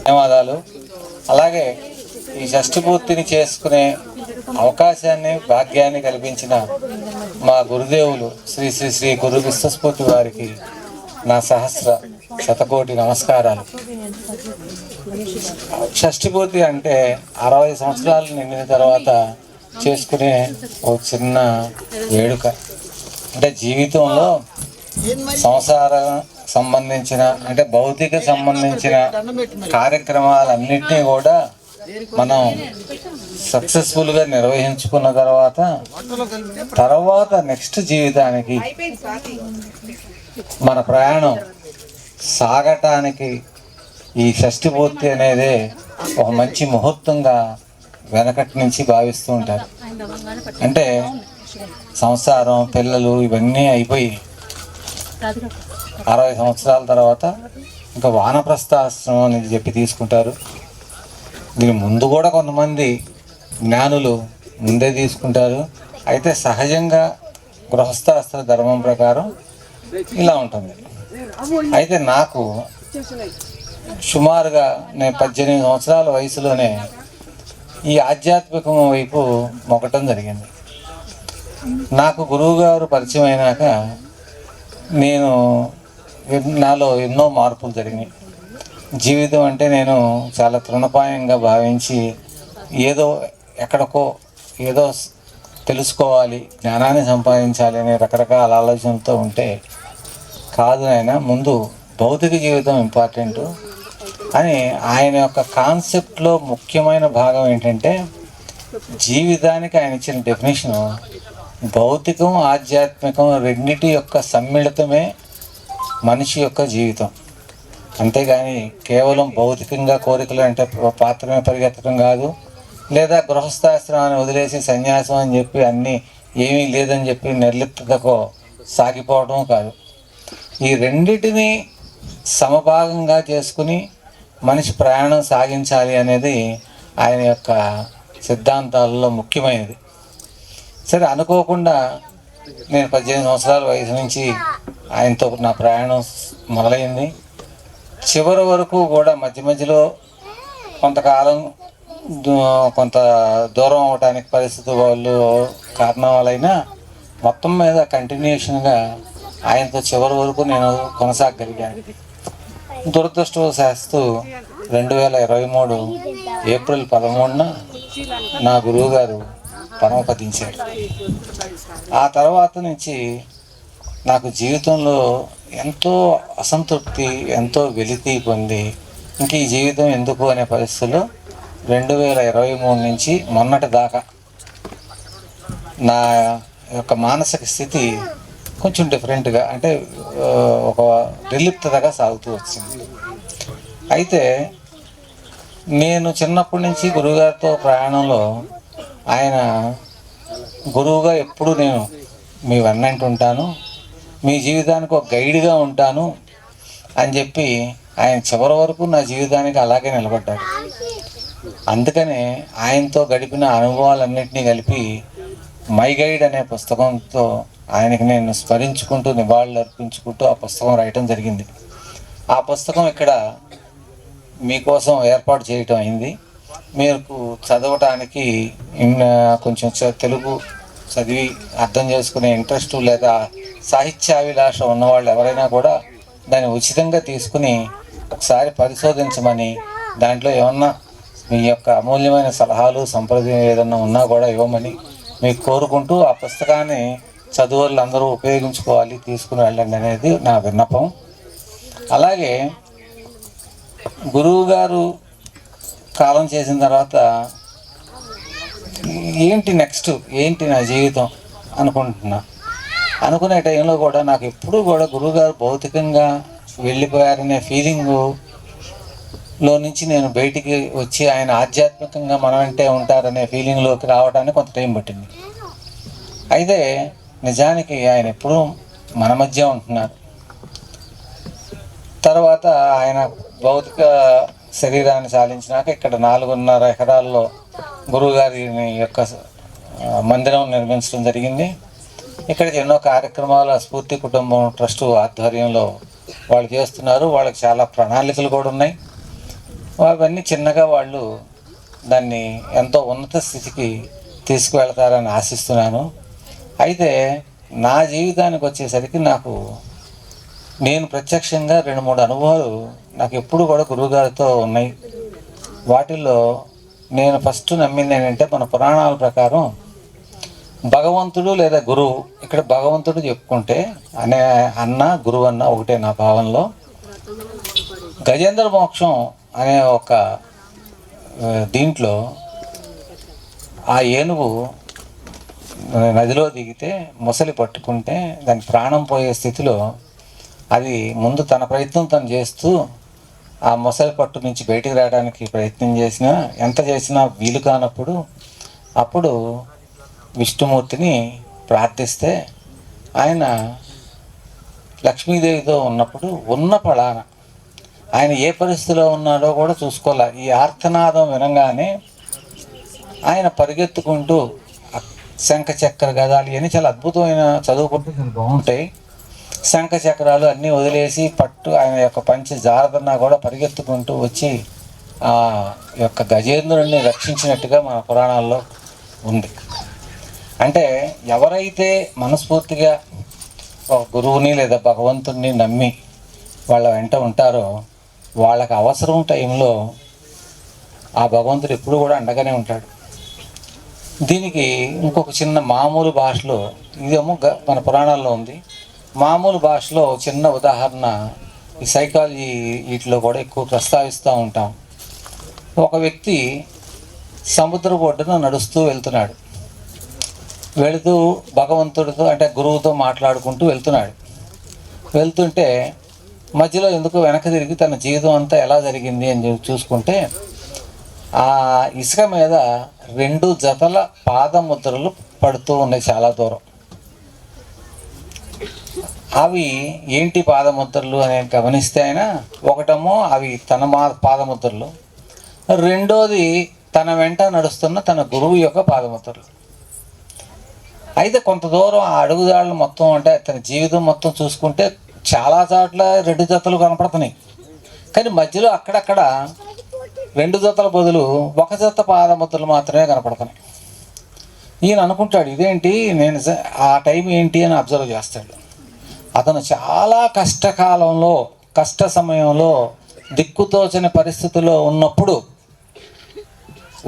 ధన్యవాదాలు. అలాగే ఈ షష్ఠి పూర్తిని చేసుకునే అవకాశాన్ని, భాగ్యాన్ని కల్పించిన మా గురుదేవులు శ్రీ శ్రీ శ్రీ గురు విశ్వస్ఫూర్తి వారికి నా సహస్ర శతకోటి నమస్కారాలు. షష్ఠి పూర్తి అంటే 60 సంవత్సరాలు నిండిన తర్వాత చేసుకునే ఒక చిన్న వేడుక. అంటే జీవితంలో సంసారం సంబంధించిన, అంటే భౌతిక సంబంధించిన కార్యక్రమాలన్నింటినీ కూడా మనం సక్సెస్ఫుల్గా నిర్వహించుకున్న తర్వాత నెక్స్ట్ జీవితానికి మన ప్రయాణం సాగటానికి ఈ షష్ఠి పూర్తి అనేది ఒక మంచి ముహూర్తంగా వెనకటి నుంచి భావిస్తూ ఉంటారు. అంటే సంసారం, పిల్లలు ఇవన్నీ అయిపోయి 60 సంవత్సరాల తర్వాత ఇంకా వానప్రస్థాశ్రమం అనేది చెప్పి తీసుకుంటారు. దీని ముందు కూడా కొంతమంది జ్ఞానులు ముందే తీసుకుంటారు. అయితే సహజంగా గృహస్థాస్త్ర ధర్మం ప్రకారం ఇలా ఉంటుంది. అయితే నాకు సుమారుగా నేను 18 సంవత్సరాల వయసులోనే ఈ ఆధ్యాత్మికం వైపు మొక్కటం జరిగింది. నాకు గురువుగారు పరిచయం అయినాక నాలో ఎన్నో మార్పులు జరిగినాయి. జీవితం అంటే నేను చాలా తృణపాయంగా భావించి ఎక్కడికో ఏదో తెలుసుకోవాలి, జ్ఞానాన్ని సంపాదించాలి అనే రకరకాల ఆలోచనలతో ఉంటే, కాదు ఆయన ముందు భౌతిక జీవితం ఇంపార్టెంటు అని ఆయన యొక్క కాన్సెప్ట్లో ముఖ్యమైన భాగం ఏంటంటే, జీవితానికి ఆయన ఇచ్చిన డెఫినేషను భౌతికం, ఆధ్యాత్మికం రెండిటి యొక్క సమ్మిళితమే మనిషి యొక్క జీవితం. అంతేగాని కేవలం భౌతికంగా కోరికలు అంటే పాత్రమే పరిగెత్తడం కాదు, లేదా గృహస్థాశ్రమాన్ని వదిలేసి సన్యాసం అని చెప్పి అన్నీ ఏమీ లేదని చెప్పి నిర్లిప్తతకు సాగిపోవడం కాదు. ఈ రెండిటిని సమభాగంగా చేసుకుని మనిషి ప్రయాణం సాగించాలి అనేది ఆయన యొక్క సిద్ధాంతాలలో ముఖ్యమైనది. సరే, అనుకోకుండా నేను 18 సంవత్సరాల వయసు నుంచి ఆయనతో నా ప్రయాణం మొదలైంది. చివరి వరకు కూడా మధ్యలో కొంతకాలం కొంత దూరం అవడానికి పరిస్థితి వాళ్ళు కారణం వలైనా మొత్తం మీద కంటిన్యూషన్గా ఆయనతో చివరి వరకు నేను కొనసాగలిగాను. దురదృష్టవశాత్తు 2023 ఏప్రిల్ 13న నా గురువుగారు పరమపదించారు. ఆ తర్వాత నుంచి నాకు జీవితంలో ఎంతో అసంతృప్తి, ఎంతో వెలితి పొంది ఇంక ఈ జీవితం ఎందుకు అనే పరిస్థితుల్లో 2023 నుంచి మొన్నటి దాకా నా యొక్క మానసిక స్థితి కొంచెం డిఫరెంట్గా, అంటే ఒక నిర్లిప్తగా సాగుతూ వచ్చింది. అయితే నేను చిన్నప్పటి నుంచి గురువుగారితో ప్రయాణంలో ఆయన గురువుగా ఎప్పుడు నేను మీ వెన్నంటి ఉంటాను, మీ జీవితానికి ఒక గైడ్గా ఉంటాను అని చెప్పి ఆయన చివరి వరకు నా జీవితానికి అలాగే నిలబడ్డాడు. అందుకనే ఆయనతో గడిపిన అనుభవాలన్నింటినీ కలిపి మై గైడ్ అనే పుస్తకంతో ఆయనకి నేను స్మరించుకుంటూ, నివాళులు అర్పించుకుంటూ ఆ పుస్తకం రాయటం జరిగింది. ఆ పుస్తకం ఇక్కడ మీకోసం ఏర్పాటు చేయటం అయింది. మీకు చదవటానికి కొంచెం తెలుగు చదివి అర్థం చేసుకునే ఇంట్రెస్ట్ లేదా సాహిత్యాభిలాష ఉన్నవాళ్ళు ఎవరైనా కూడా దాన్ని ఉచితంగా తీసుకుని ఒకసారి పరిశోధించమని, దాంట్లో ఏమన్నా మీ యొక్క అమూల్యమైన సలహాలు, సంప్రదాయం ఏదన్నా ఉన్నా కూడా ఇవ్వమని మీకు కోరుకుంటూ, ఆ పుస్తకాన్ని చదువులు అందరూ ఉపయోగించుకోవాలి, తీసుకుని వెళ్ళండి అనేది నా విన్నపం. అలాగే గురువుగారు కాలం చేసిన తర్వాత ఏంటి నా జీవితం అనుకునే టైంలో కూడా నాకు ఎప్పుడూ కూడా గురువుగారు భౌతికంగా వెళ్ళిపోయారనే ఫీలింగులో నుంచి నేను బయటికి వచ్చి ఆయన ఆధ్యాత్మికంగా మన వెంటే ఉంటారనే ఫీలింగ్లోకి రావడానికి కొంత టైం పట్టింది. అయితే నిజానికి ఆయన ఎప్పుడూ మన మధ్య ఉంటున్నారు. తర్వాత ఆయన భౌతిక శరీరాన్ని సాధించినాక ఇక్కడ 4.5 ఎకరాల్లో గురువుగారి యొక్క మందిరం నిర్మించడం జరిగింది. ఇక్కడికి ఎన్నో కార్యక్రమాలు స్ఫూర్తి కుటుంబం ట్రస్ట్ ఆధ్వర్యంలో వాళ్ళు చేస్తున్నారు. వాళ్ళకి చాలా ప్రణాళికలు కూడా ఉన్నాయి. అవన్నీ చిన్నగా వాళ్ళు దాన్ని ఎంతో ఉన్నత స్థితికి తీసుకువెళ్తారని ఆశిస్తున్నాను. అయితే నా జీవితానికి వచ్చేసరికి నేను ప్రత్యక్షంగా 2-3 అనుభవాలు నాకు ఎప్పుడు కూడా గురువుగారితో ఉన్నాయి. వాటిల్లో నేను ఫస్ట్ నమ్మింది ఏంటంటే, మన పురాణాల ప్రకారం భగవంతుడు లేదా గురువు, ఇక్కడ భగవంతుడు చెప్పుకుంటే అన్న గురువు అన్న ఒకటే నా భావనలో. గజేంద్ర మోక్షం అనే ఒక దీంట్లో ఆ ఏనుగు నదిలో దిగితే మొసలి పట్టుకుంటే దాని ప్రాణం పోయే స్థితిలో అది ముందు తన ప్రయత్నం తను చేస్తూ ఆ మొసలి పట్టు నుంచి బయటికి రావడానికి ప్రయత్నం ఎంత చేసినా వీలు కానప్పుడు అప్పుడు విష్ణుమూర్తిని ప్రార్థిస్తే ఆయన లక్ష్మీదేవితో ఉన్నప్పుడు ఉన్న పళాన ఆయన ఏ పరిస్థితిలో ఉన్నాడో కూడా చూసుకోలే. ఈ ఆర్తనాదం వినంగానే ఆయన పరిగెత్తుకుంటూ శంఖ చక్ర గదాలు ఇవన్నీ చాలా అద్భుతమైన చదువుకుంటూ బాగుంటాయి. శంఖ చక్రాలు అన్నీ వదిలేసి ఆయన యొక్క పంచి జారదన్నా కూడా పరిగెత్తుకుంటూ వచ్చి ఆ యొక్క గజేంద్రుడిని రక్షించినట్టుగా మన పురాణాల్లో ఉంది. అంటే ఎవరైతే మనస్ఫూర్తిగా ఒక గురువుని లేదా భగవంతుడిని నమ్మి వాళ్ళ వెంట ఉంటారో వాళ్ళకి అవసరం టైంలో ఆ భగవంతుడు ఎప్పుడు కూడా అండగానే ఉంటాడు. దీనికి ఇంకొక చిన్న మామూలు భాషలో, ఇదేమో మన పురాణాల్లో ఉంది, మామూలు భాషలో చిన్న ఉదాహరణ ఈ సైకాలజీ వీటిలో కూడా ఎక్కువ ప్రస్తావిస్తూ ఉంటాం. ఒక వ్యక్తి సముద్రపు ఒడ్డున నడుస్తూ వెళుతూ భగవంతుడితో అంటే గురువుతో మాట్లాడుకుంటూ వెళ్తుంటే మధ్యలో ఎందుకు వెనక్కి తిరిగి తన జీవితం అంతా ఎలా జరిగింది అని చూసుకుంటే ఆ ఇసుక మీద 2 జతల పాదముద్రలు పడుతూ ఉన్నాయి చాలా దూరం. అవి ఏంటి పాదముద్రలు అని గమనిస్తే ఒకటేమో అవి తన పాదముద్రలు, రెండోది తన వెంట నడుస్తున్న తన గురువు యొక్క పాదముద్రలు. అయితే కొంత దూరం ఆ అడుగుదాళ్ళు మొత్తం అంటే తన జీవితం మొత్తం చూసుకుంటే చాలా చోట్ల 2 జతలు కనపడుతున్నాయి. కానీ మధ్యలో అక్కడక్కడ 2 జతల బదులు 1 జత పాదముద్రలు మాత్రమే కనపడుతున్నాయి. ఈయన అనుకుంటాడు ఇదేంటి, నేను ఆ టైం ఏంటి అని అబ్జర్వ్ చేస్తాడు. అతను చాలా కష్ట సమయంలో దిక్కుతోచని పరిస్థితుల్లో ఉన్నప్పుడు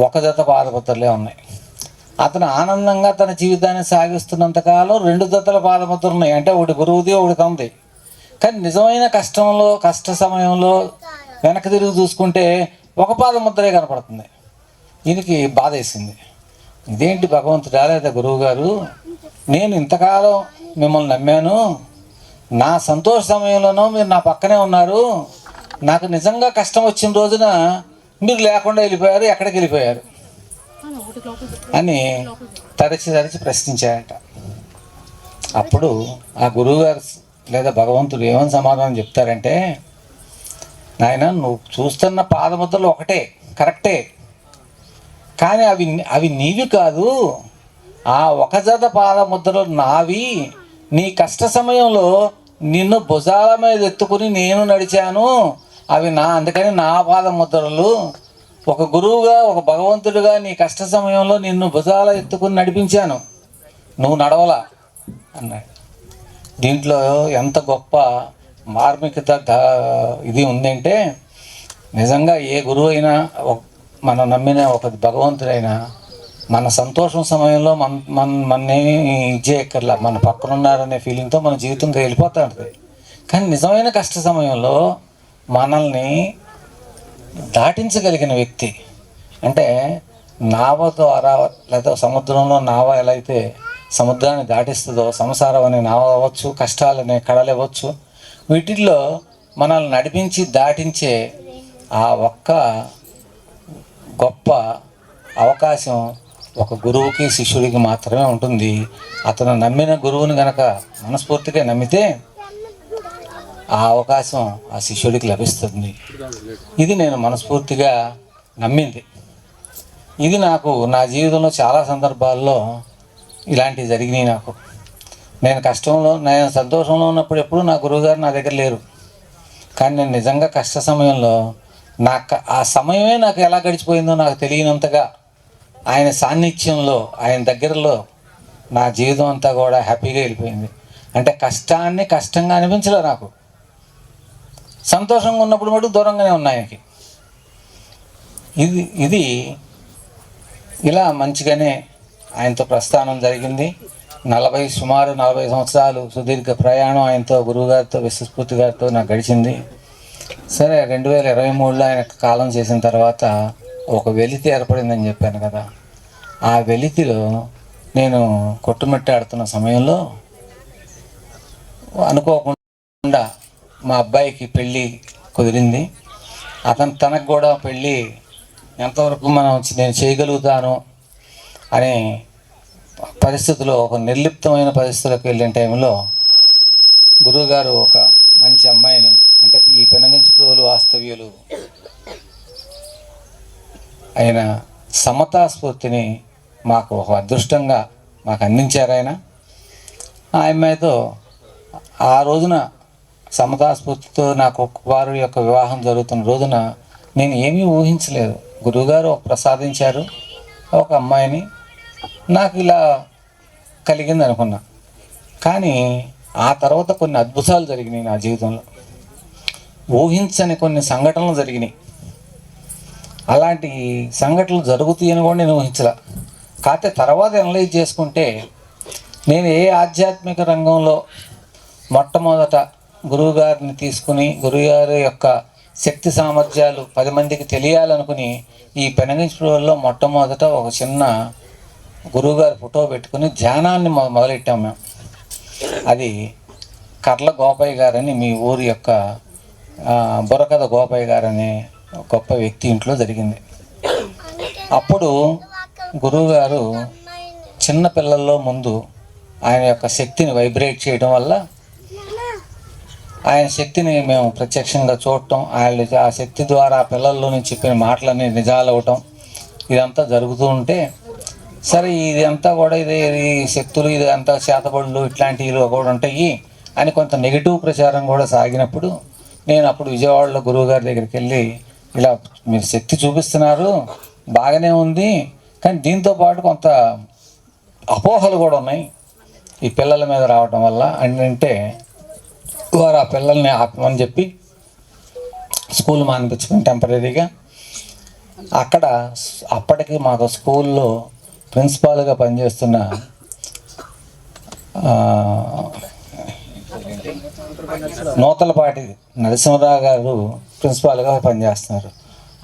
1 జత పాదముద్రలే ఉన్నాయి. అతను ఆనందంగా తన జీవితాన్ని సాగిస్తున్నంతకాలం 2 జతల పాదముద్రలు ఉన్నాయి. అంటే ఒకటి గురువుది, ఒకటి తనది. కానీ నిజమైన కష్ట సమయంలో వెనక్కి తిరిగి చూసుకుంటే 1 పాదముద్రే కనపడుతుంది. ఈయనకి బాధ వేసింది, ఇదేంటి భగవంతుడా లేదా గురువు గారు, నేను ఇంతకాలం మిమ్మల్ని నమ్మాను, నా సంతోష సమయంలోనూ మీరు నా పక్కనే ఉన్నారు, నాకు నిజంగా కష్టం వచ్చిన రోజున మీరు లేకుండా వెళ్ళిపోయారు, ఎక్కడికి వెళ్ళిపోయారు అని తరచి ప్రశ్నించాడట. అప్పుడు ఆ గురువుగారు లేదా భగవంతుడు ఏమని సమాధానం చెప్తారంటే, నాయన నువ్వు చూస్తున్న పాదముద్రలు ఒకటే, కరెక్టే, కానీ అవి నీవి కాదు. ఆ 1 జత పాదముద్రలు నావి. నీ కష్ట సమయంలో నిన్ను భుజాల మీద ఎత్తుకుని నేను నడిచాను, అవి అందుకని నా పాదముద్రలు. ఒక గురువుగా, ఒక భగవంతుడిగా నీ కష్ట సమయంలో నిన్ను భుజాల ఎత్తుకుని నడిపించాను, నువ్వు నడవలా అన్నాడు. దీంట్లో ఎంత గొప్ప మార్మికత ఇది ఉందంటే, నిజంగా ఏ గురువు అయినా మనం నమ్మిన ఒక భగవంతుడైనా మన సంతోషం సమయంలో మన్నేమి ఇచ్చేయక్కర్లా, మన పక్కన ఉన్నారనే ఫీలింగ్తో మన జీవితంగా వెళ్ళిపోతూ ఉంటుంది. కానీ నిజమైన కష్ట సమయంలో మనల్ని దాటించగలిగిన వ్యక్తి అంటే నావ ద్వారా, లేదా సముద్రంలో నావ ఎలా అయితే సముద్రాన్ని దాటిస్తుందో, సంసారం అనే నావ అవ్వచ్చు, కష్టాలనే కడలు ఇవ్వచ్చు, వీటిల్లో మనల్ని నడిపించి దాటించే ఆ ఒక్క గొప్ప అవకాశం ఒక గురువుకి శిష్యుడికి మాత్రమే ఉంటుంది. అతను నమ్మిన గురువుని గనక మనస్ఫూర్తిగా నమ్మితే ఆ అవకాశం ఆ శిష్యుడికి లభిస్తుంది. ఇది నేను మనస్ఫూర్తిగా నమ్మింది. ఇది నాకు నా జీవితంలో చాలా సందర్భాల్లో ఇలాంటివి జరిగినాయి. నేను సంతోషంలో ఉన్నప్పుడు ఎప్పుడు నా గురువుగారు నా దగ్గర లేరు. కానీ నేను నిజంగా కష్ట సమయంలో నాకు ఆ సమయమే నాకు ఎలా గడిచిపోయిందో నాకు తెలియనంతగా ఆయన సాన్నిధ్యంలో, ఆయన దగ్గరలో నా జీవితం అంతా కూడా హ్యాపీగా వెళ్ళిపోయింది. అంటే కష్టాన్ని కష్టంగా అనిపించలే నాకు. సంతోషంగా ఉన్నప్పుడు మటుకు దూరంగానే ఉన్నాయి ఆయనకి. ఇది ఇలా మంచిగానే ఆయనతో ప్రస్థానం జరిగింది. సుమారు 40 సంవత్సరాలు సుదీర్ఘ ప్రయాణం ఆయనతో, గురువుగారితో, విశ్వస్పూర్తి గారితో నాకు గడిచింది. సరే, 2023లో ఆయన కాలం చేసిన తర్వాత ఒక వెలితి ఏర్పడిందని చెప్పాను కదా. ఆ వెలితిలో నేను కొట్టుమట్టి ఆడుతున్న సమయంలో అనుకోకుండా మా అబ్బాయికి పెళ్ళి కుదిరింది. తనకు కూడా పెళ్ళి ఎంతవరకు నేను చేయగలుగుతాను అనే పరిస్థితిలో, ఒక నిర్లిప్తమైన పరిస్థితులకు వెళ్ళిన టైంలో గురువుగారు ఒక మంచి అమ్మాయిని, అంటే ఈ పెనగించిప్రోలు వాస్తవ్యులు ఆయన సమతా స్ఫూర్తిని మాకు ఒక అదృష్టంగా మాకు అందించారు ఆయన. ఆ అమ్మాయితో ఆ రోజున సమతా స్ఫూర్తితో నాకు వారి యొక్క వివాహం జరుగుతున్న రోజున నేను ఏమీ ఊహించలేదు. గురువుగారు ప్రసాదించారు ఒక అమ్మాయిని, నాకు ఇలా కలిగింది అనుకున్నా. కానీ ఆ తర్వాత కొన్ని అద్భుతాలు జరిగినాయి నా జీవితంలో. ఊహించని కొన్ని సంఘటనలు జరిగినాయి. అలాంటి సంఘటనలు జరుగుతాయని కూడా నేను ఊహించలే. కాకపోతే తర్వాత అనలైజ్ చేసుకుంటే, నేను ఏ ఆధ్యాత్మిక రంగంలో మొట్టమొదట గురువుగారిని తీసుకుని, గురువుగారి యొక్క శక్తి సామర్థ్యాలు 10 మందికి తెలియాలనుకుని ఈ పెనగించిప్రోల్లో మొట్టమొదట ఒక చిన్న గురువుగారి ఫోటో పెట్టుకుని ధ్యానాన్ని మొదలెట్టాము మేము. అది కర్ల గోపయ్య గారని, మీ ఊరి యొక్క బుర్రకథ గోపయ్య గారనే గొప్ప వ్యక్తి ఇంట్లో జరిగింది. అప్పుడు గురువుగారు చిన్న పిల్లల్లో ముందు ఆయన యొక్క శక్తిని వైబ్రేట్ చేయడం వల్ల, ఆయన శక్తిని మేము ప్రత్యక్షంగా చూడటం, ఆ శక్తి ద్వారా పిల్లల్లో నుంచి చెప్పిన మాటలన్నీ నిజాలవటం, ఇదంతా జరుగుతూ ఉంటే, సరే ఇదంతా కూడా ఈ శక్తులు, ఇది అంతా చేతబడులు ఇట్లాంటివి కూడా ఉంటాయి అని కొంత నెగిటివ్ ప్రచారం కూడా సాగినప్పుడు, నేను అప్పుడు విజయవాడలో గురువుగారి దగ్గరికి వెళ్ళి, ఇలా మీరు శక్తి చూపిస్తున్నారు, బాగానే ఉంది, కానీ దీంతో పాటు కొంత అపోహలు కూడా ఉన్నాయి ఈ పిల్లల మీద రావటం వల్ల అంటే, వారు ఆ పిల్లల్ని ఆపమని చెప్పి స్కూల్ మానిపించుకుని టెంపరీగా అక్కడ, అప్పటికి మాకు స్కూల్లో ప్రిన్సిపాల్గా పనిచేస్తున్న నూతలపాటి నరసింహరావు గారు ప్రిన్సిపాల్గా పనిచేస్తున్నారు.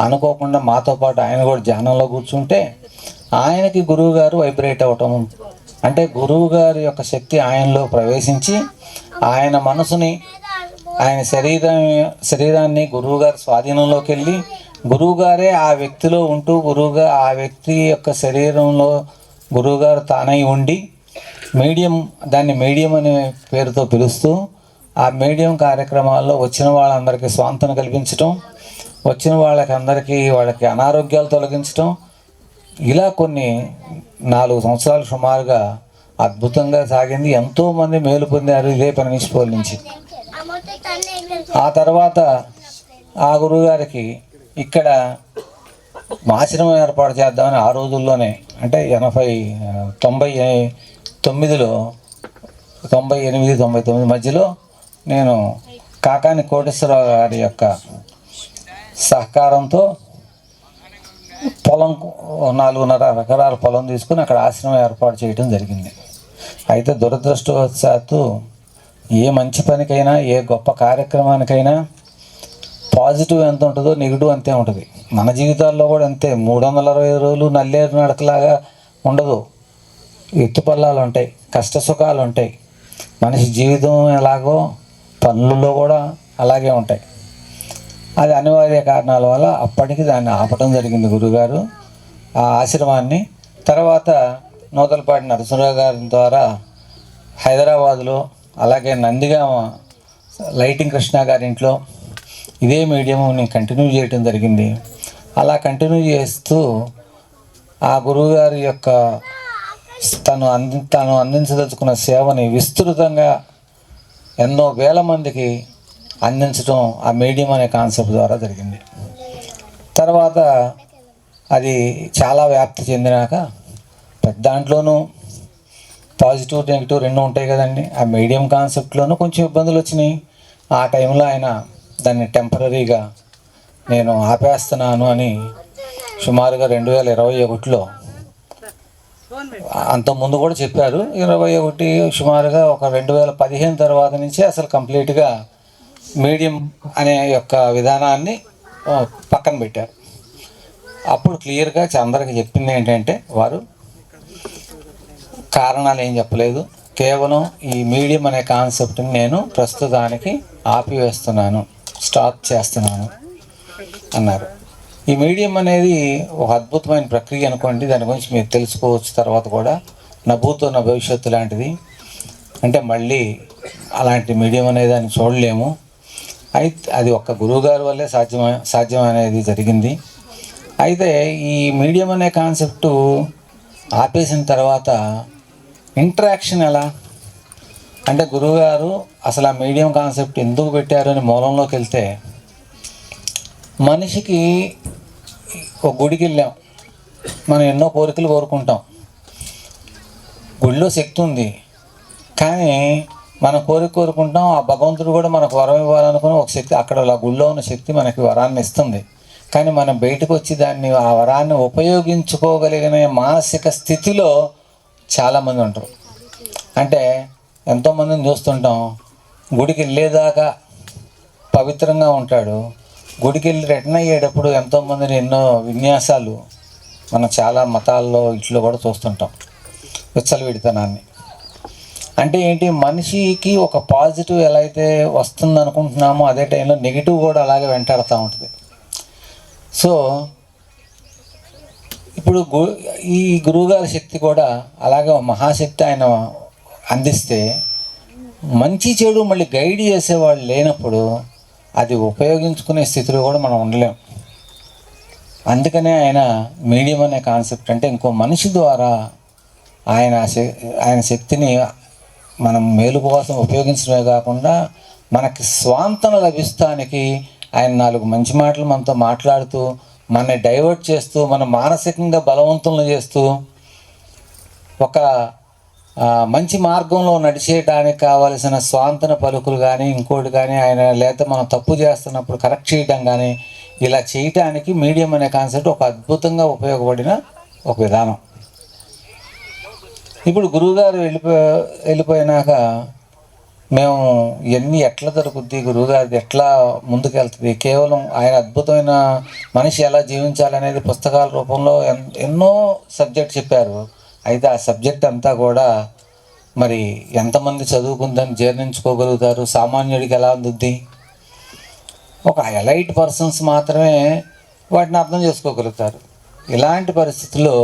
అనుకోకుండా మాతో పాటు ఆయన కూడా ధ్యానంలో కూర్చుంటే, ఆయనకి గురువు గారు వైబ్రేట్ అవ్వటం, అంటే గురువు గారి యొక్క శక్తి ఆయనలో ప్రవేశించి ఆయన మనసుని, ఆయన శరీరాన్ని గురువుగారి స్వాధీనంలోకి వెళ్ళి, గురువుగారే ఆ వ్యక్తిలో ఉంటూ, ఆ వ్యక్తి యొక్క శరీరంలో గురువుగారు తానై ఉండి దాన్ని మీడియం అనే పేరుతో పిలుస్తూ, ఆ మీడియం కార్యక్రమాల్లో వచ్చిన వాళ్ళందరికీ స్వాంతన కల్పించటం, వచ్చిన వాళ్ళకి అనారోగ్యాలు తొలగించటం, ఇలా కొన్ని 4 సంవత్సరాలు సుమారుగా అద్భుతంగా సాగింది. ఎంతోమంది మేలు పొందారు ఇదే పెనగించిప్రోలు నుంచి. ఆ తర్వాత ఆ గురువుగారికి ఇక్కడ ఆశ్రమం ఏర్పాటు చేద్దామని ఆ రోజుల్లోనే, అంటే 99లో 98, 99 మధ్యలో నేను కాకాని కోటేశ్వరరావు గారి యొక్క సహకారంతో పొలం 4.5 ఎకరాల పొలం తీసుకుని అక్కడ ఆశ్రమం ఏర్పాటు చేయడం జరిగింది. అయితే దురదృష్టవశాత్తు ఏ మంచి పనికైనా, ఏ గొప్ప కార్యక్రమానికైనా పాజిటివ్ ఎంత ఉంటుందో నెగిటివ్ అంతే ఉంటుంది. మన జీవితాల్లో కూడా అంతే. 360 రోజులు నల్లేరు నడకలాగా ఉండదు. ఎత్తుపల్లాలు ఉంటాయి, కష్ట సుఖాలు ఉంటాయి. మనిషి జీవితం ఎలాగో పనులలో కూడా అలాగే ఉంటాయి. అది అనివార్య కారణాల వల్ల అప్పటికి దాన్ని ఆపటం జరిగింది గురువుగారు ఆ ఆశ్రమాన్ని. తర్వాత నూతలపాటి నరసింహరావు గారి ద్వారా హైదరాబాదులో, అలాగే నందిగామ లైటింగ్ కృష్ణ గారి ఇంట్లో ఇదే మీడియంని కంటిన్యూ చేయడం జరిగింది. అలా కంటిన్యూ చేస్తూ ఆ గురువుగారి యొక్క తను అందించదలుచుకున్న సేవని విస్తృతంగా ఎన్నో వేల మందికి అందించడం ఆ మీడియం అనే కాన్సెప్ట్ ద్వారా జరిగింది. తర్వాత అది చాలా వ్యాప్తి చెందినాక దాంట్లోనూ పాజిటివ్ నెగిటివ్ రెండు ఉంటాయి కదండి. ఆ మీడియం కాన్సెప్ట్లోనూ కొంచెం ఇబ్బందులు వచ్చినాయి. ఆ టైంలో ఆయన దాన్ని టెంపరీగా నేను ఆపేస్తున్నాను అని సుమారుగా 2021లో, అంతకుముందు కూడా చెప్పారు 21, సుమారుగా ఒక 2015 తర్వాత నుంచి అసలు కంప్లీట్గా మీడియం అనే యొక్క విధానాన్ని పక్కన పెట్టారు. అప్పుడు క్లియర్గా అందరికి చెప్పింది ఏంటంటే, వారు కారణాలు ఏం చెప్పలేదు, కేవలం ఈ మీడియం అనే కాన్సెప్ట్ని నేను ప్రస్తుతానికి ఆపివేస్తున్నాను, స్టాప్ చేస్తున్నాను అన్నారు. ఈ మీడియం అనేది ఒక అద్భుతమైన ప్రక్రియ అనుకోండి. దాని గురించి మీరు తెలుసుకోవచ్చు తర్వాత కూడా. నభూతో నా భవిష్యత్తు లాంటిది. అంటే మళ్ళీ అలాంటి మీడియం అనేది దాన్ని చూడలేము. అయితే అది ఒక్క గురువుగారి వల్లే సాధ్యం అనేది జరిగింది. అయితే ఈ మీడియం అనే కాన్సెప్టు ఆపేసిన తర్వాత ఇంటరాక్షన్ ఎలా అంటే, గురువుగారు అసలు ఆ మీడియం కాన్సెప్ట్ ఎందుకు పెట్టారు అని మూలంలోకి వెళ్తే, మనిషికి ఒక గుడికి వెళ్ళాం, మనం ఎన్నో కోరికలు కోరుకుంటాం. గుడిలో శక్తి ఉంది, కానీ మనం కోరుకుంటాం. ఆ భగవంతుడు కూడా మనకు వరం ఇవ్వాలనుకుని ఒక శక్తి, అక్కడ గుడిలో ఉన్న శక్తి మనకి వరాన్ని ఇస్తుంది. కానీ మనం బయటకు వచ్చి దాన్ని, ఆ వరాన్ని ఉపయోగించుకోగలిగిన మానసిక స్థితిలో చాలామంది ఉంటారు. అంటే ఎంతోమందిని చూస్తుంటాం, గుడికి వెళ్ళేదాకా పవిత్రంగా ఉంటాడు, గుడికి వెళ్ళి రిటర్న్ అయ్యేటప్పుడు ఎంతోమందిని ఎన్నో విన్యాసాలు మనం చాలా మతాల్లో ఇట్లో కూడా చూస్తుంటాం, విచ్చలవిడితనాన్ని. అంటే ఏంటి, మనిషికి ఒక పాజిటివ్ ఎలా అయితే వస్తుంది అనుకుంటున్నామో అదే టైంలో నెగిటివ్ కూడా అలాగే వెంటాడుతూ ఉంటుంది. సో ఇప్పుడు ఈ గురువుగారి శక్తి కూడా అలాగే మహాశక్తి ఆయన అందిస్తే, మంచి చెడు మళ్ళీ గైడ్ చేసేవాళ్ళు లేనప్పుడు అది ఉపయోగించుకునే స్థితిలో కూడా మనం ఉండలేం. అందుకనే ఆయన మీడియం అనే కాన్సెప్ట్, అంటే ఇంకో మనిషి ద్వారా ఆయన శక్తిని మనం మేలు కోసం ఉపయోగించడమే కాకుండా మనకి స్వాంతన లభిస్తానికి ఆయన 4 మంచి మాటలు మనతో మాట్లాడుతూ, మనని డైవర్ట్ చేస్తూ, మన మానసికంగా బలవంతులను చేస్తూ, ఒక మంచి మార్గంలో నడిచేయడానికి కావలసిన స్వాంతన పలుకులు కానీ ఇంకోటి కానీ ఆయన, లేకపోతే మనం తప్పు చేస్తున్నప్పుడు కరెక్ట్ చేయడం కానీ, ఇలా చేయటానికి మీడియం అనే కాన్సెప్ట్ ఒక అద్భుతంగా ఉపయోగపడిన ఒక విధానం. ఇప్పుడు గురువుగారు వెళ్ళిపోయినాక మేము ఇవన్నీ ఎట్లా దొరుకుద్ది, గురువుగారిది ఎట్లా ముందుకెళ్తుంది, కేవలం ఆయన అద్భుతమైన మనిషి ఎలా జీవించాలనేది పుస్తకాల రూపంలో ఎన్నో సబ్జెక్ట్ చెప్పారు. అయితే ఆ సబ్జెక్ట్ అంతా కూడా మరి ఎంతమంది చదువుకుందని జీర్ణించుకోగలుగుతారు, సామాన్యుడికి ఎలా అందుద్ది? ఒక ఎలైట్ పర్సన్స్ మాత్రమే వాటిని అర్థం చేసుకోగలుగుతారు. ఇలాంటి పరిస్థితుల్లో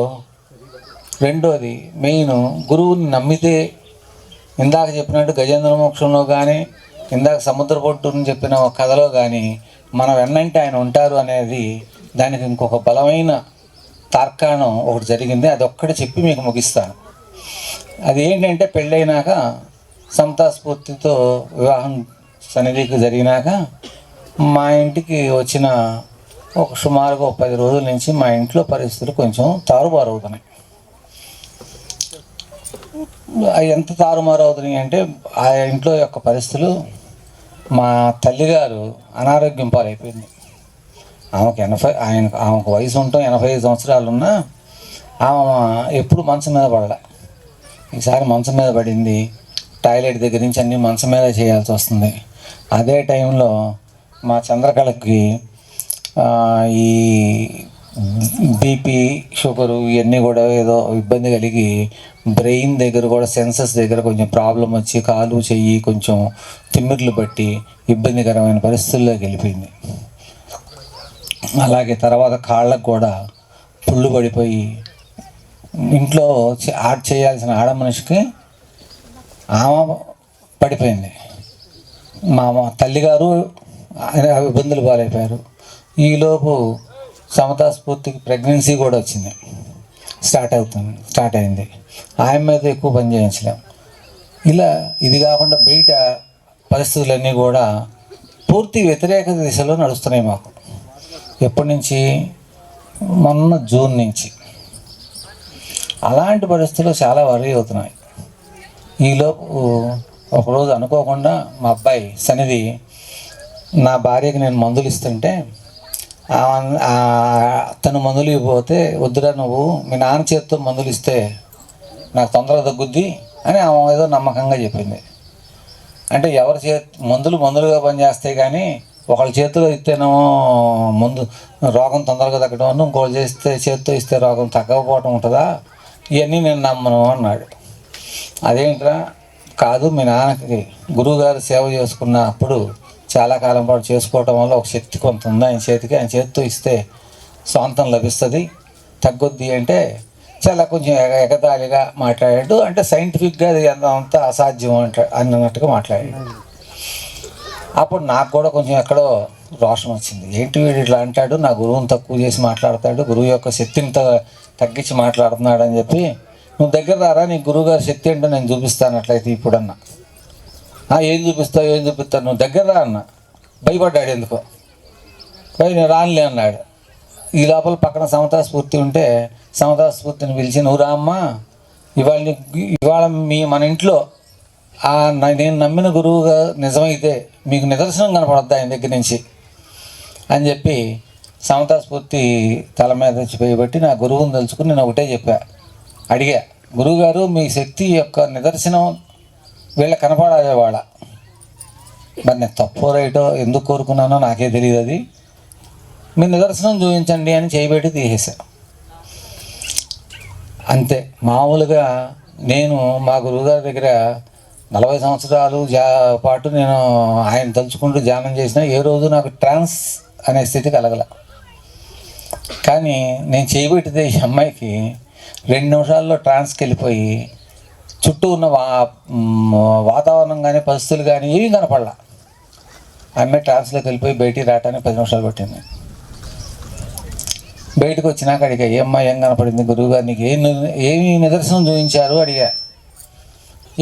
రెండోది మెయిన్, గురువుని నమ్మితే, ఇందాక చెప్పినట్టు గజేంద్ర మోక్షంలో కానీ, ఇందాక సముద్రపొట్టుని చెప్పిన ఒక కథలో కానీ, మనం వెన్నంటే ఆయన ఉంటారు అనేది దానికి ఇంకొక బలమైన తార్కాణం ఒకటి జరిగింది. అది ఒక్కటి చెప్పి మీకు ముగిస్తాను. అది ఏంటంటే, పెళ్ళైనాక సమతాస్ఫూర్తితో వివాహం సన్నిధికి జరిగినాక మా ఇంటికి వచ్చిన ఒక సుమారుగా 10 రోజుల నుంచి మా ఇంట్లో పరిస్థితులు కొంచెం తారుమారు అవుతున్నాయి. ఎంత తారుమారు అవుతున్నాయి అంటే, ఆ ఇంట్లో యొక్క పరిస్థితులు, మా తల్లిగారు అనారోగ్యం పాలైపోయింది. ఆమెకు వయసు ఉంటాం 85 సంవత్సరాలు ఉన్నా ఆమె ఎప్పుడు మంచం మీద పడలే. ఈసారి మంచం మీద పడింది. టాయిలెట్ దగ్గర నుంచి అన్నీ మంచం మీద చేయాల్సి వస్తుంది. అదే టైంలో మా చంద్రకళకి ఈ బీపీ, షుగరు ఇవన్నీ కూడా ఏదో ఇబ్బంది కలిగి బ్రెయిన్ దగ్గర కూడా సెన్సస్ దగ్గర కొంచెం ప్రాబ్లం వచ్చి కాలు చెయ్యి కొంచెం తిమ్మిర్లు బట్టి ఇబ్బందికరమైన పరిస్థితుల్లోకి వెళ్ళిపోయింది. అలాగే తర్వాత కాళ్ళకు కూడా పుళ్ళు పడిపోయి ఇంట్లో చేయాల్సిన ఆడ మనిషికి ఆమె పడిపోయింది. మా తల్లిగారు ఇబ్బందులు పాలైపోయారు. ఈలోపు సమతాస్ఫూర్తికి ప్రెగ్నెన్సీ కూడా వచ్చింది, స్టార్ట్ అయింది. ఆయన మీద ఎక్కువ పని చేయించలేం. ఇలా ఇది కాకుండా బయట పరిస్థితులన్నీ కూడా పూర్తి వ్యతిరేక దిశలో నడుస్తున్నాయి మాకు. ఎప్పటి నుంచి? మొన్న జూన్ నుంచి. అలాంటి పరిస్థితుల్లో చాలా వరీ అవుతున్నాయి. ఈలోపు ఒకరోజు అనుకోకుండా మా అబ్బాయి సన్నిధి నా భార్యకి నేను మందులు ఇస్తుంటే తను మందులు ఇవ్వకపోతే, వద్దురా నువ్వు మీ నాన్న చేతితో మందులు ఇస్తే నాకు తొందరగా తగ్గుద్ది అని ఆమె ఏదో నమ్మకంగా చెప్పింది. అంటే ఎవరి మందులుగా పనిచేస్తాయి, కానీ ఒకళ్ళ చేతిలో ఇస్తేనేమో ముందు రోగం తొందరగా తగ్గడం, ఇంకోళ్ళు చేతితో ఇస్తే రోగం తగ్గకపోవటం ఉంటుందా? ఇవన్నీ నేను నమ్మను అన్నాడు. అదేంట్రా? కాదు, మీ నాన్నకి గురువుగారు సేవ చేసుకున్న అప్పుడు చాలా కాలం పాటు చేసుకోవటం వల్ల ఒక శక్తి కొంత ఉంది ఆయన చేతికి, ఆయన చేతితో ఇస్తే స్వాంతం లభిస్తుంది, తగ్గుద్ది అంటే చాలా కొంచెం ఎగతాళిగా మాట్లాడాడు. అంటే సైంటిఫిక్గా అది అంత అసాధ్యం అన్నట్టుగా మాట్లాడాడు. అప్పుడు నాకు కూడా కొంచెం ఎక్కడో రోషం వచ్చింది. ఏంటి వీడు ఇట్లా అంటాడు, నా గురువుని తక్కువ చేసి మాట్లాడతాడు, గురువు యొక్క శక్తిని తగ్గించి మాట్లాడుతున్నాడు అని చెప్పి, నువ్వు దగ్గర రారా, నీ గురువుగారి శక్తి ఏంటో నేను చూపిస్తాను అట్లయితే ఇప్పుడన్నా. ఏం చూపిస్తావు నువ్వు దగ్గర రా అన్న. భయపడ్డాడు ఎందుకో, నేను రానులే అన్నాడు. ఈ లోపల పక్కన సమతా స్ఫూర్తి ఉంటే సమతా స్ఫూర్తిని పిలిచి, నువ్వు రా అమ్మా, ఇవాళ మన ఇంట్లో నేను నమ్మిన గురువుగా నిజమైతే మీకు నిదర్శనం కనపడద్దు ఆయన దగ్గర నుంచి అని చెప్పి సమతా స్ఫూర్తి తల మీద చేయబట్టి నా గురువుని తలుచుకుని నేను ఒకటే అడిగా, గురువుగారు మీ శక్తి యొక్క నిదర్శనం వీళ్ళ కనపడాలి వాళ్ళ. మరి నేను తప్పో రైటో ఎందుకు కోరుకున్నానో నాకే తెలియదు. అది మీ నిదర్శనం చూపించండి అని చేయబెట్టి తీసేసా. అంతే. మామూలుగా నేను మా గురువుగారి దగ్గర 40 సంవత్సరాలు పాటు నేను ఆయన తలుచుకుంటూ ధ్యానం చేసిన ఏ రోజు నాకు ట్రాన్స్ అనే స్థితి కలగల. కానీ నేను చేయబెట్టితే ఈ అమ్మాయికి 2 నిమిషాల్లో ట్రాన్స్కి వెళ్ళిపోయి చుట్టూ ఉన్న వాతావరణం కానీ పరిస్థితులు కానీ ఏమీ కనపడలా. అమ్మాయి ట్రాన్స్లోకి వెళ్ళిపోయి బయటికి రావడానికి 10 నిమిషాలు పట్టింది. బయటకు వచ్చినాక అడిగా, ఏమ్మా ఏం కనపడింది గురువుగారు, నీకు ఏమి నిదర్శనం చూపించారు అడిగా.